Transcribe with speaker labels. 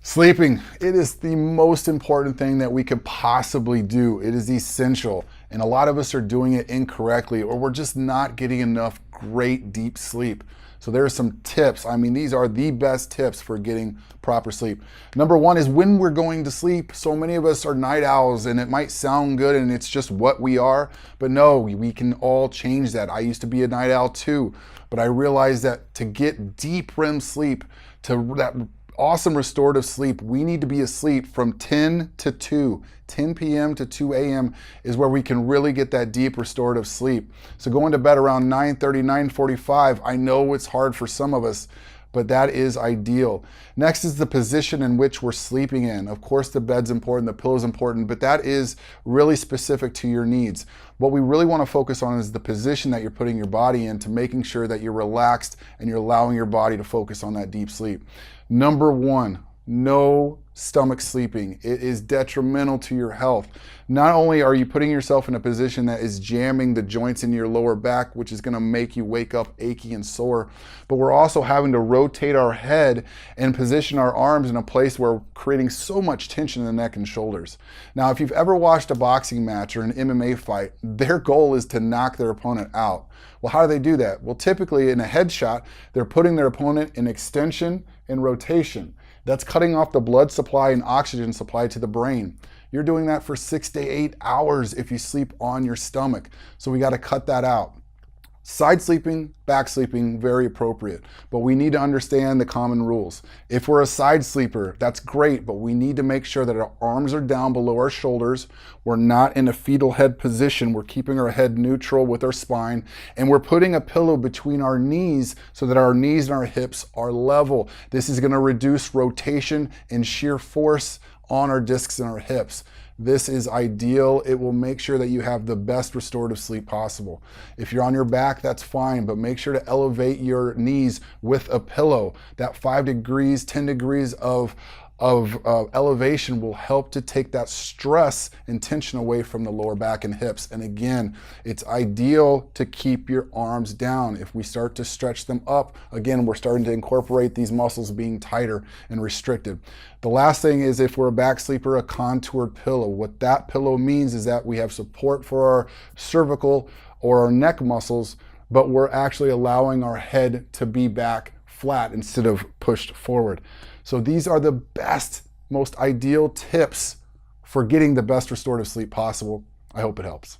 Speaker 1: Sleeping, it is the most important thing that we could possibly do. It is essential. And a lot of us are doing it incorrectly, or we're just not getting enough great deep sleep. So there are some tips. I mean, these are the best tips for getting proper sleep. Number one is when we're going to sleep. So many of us are night owls, and it might sound good and it's just what we are, but no, we can all change that. I used to be a night owl too, but I realized that to get deep REM sleep, to that awesome restorative sleep, we need to be asleep from 10 to 2. 10 p.m. to 2 a.m. is where we can really get that deep restorative sleep. So going to bed around 9:30, 9:45, I know it's hard for some of us, but that is ideal. Next is the position in which we're sleeping in. Of course, the bed's important, the pillow's important, but that is really specific to your needs. What we really want to focus on is the position that you're putting your body in, to making sure that you're relaxed and you're allowing your body to focus on that deep sleep. Number one, no stomach sleeping. It is detrimental to your health. Not only are you putting yourself in a position that is jamming the joints in your lower back, which is going to make you wake up achy and sore, but we're also having to rotate our head and position our arms in a place where we're creating so much tension in the neck and shoulders. Now, if you've ever watched a boxing match or an MMA fight, their goal is to knock their opponent out. Well, how do they do that? Well, typically in a headshot, they're putting their opponent in extension and rotation. That's cutting off the blood supply and oxygen supply to the brain. You're doing that for 6 to 8 hours if you sleep on your stomach. So we got to cut that out. Side sleeping, back sleeping, very appropriate. But we need to understand the common rules. If we're a side sleeper, that's great, but we need to make sure that our arms are down below our shoulders. We're not in a fetal head position. We're keeping our head neutral with our spine, and we're putting a pillow between our knees so that our knees and our hips are level. This is going to reduce rotation and shear force on our discs and our hips. This is ideal. It will make sure that you have the best restorative sleep possible. If you're on your back, that's fine, but make sure to elevate your knees with a pillow. That 5 degrees, 10 degrees of elevation will help to take that stress and tension away from the lower back and hips. And again, it's ideal to keep your arms down. If we start to stretch them up, again, we're starting to incorporate these muscles being tighter and restricted. The last thing is, if we're a back sleeper, a contoured pillow. What that pillow means is that we have support for our cervical or our neck muscles, but we're actually allowing our head to be back flat instead of pushed forward. So these are the best, most ideal tips for getting the best restorative sleep possible. I hope it helps.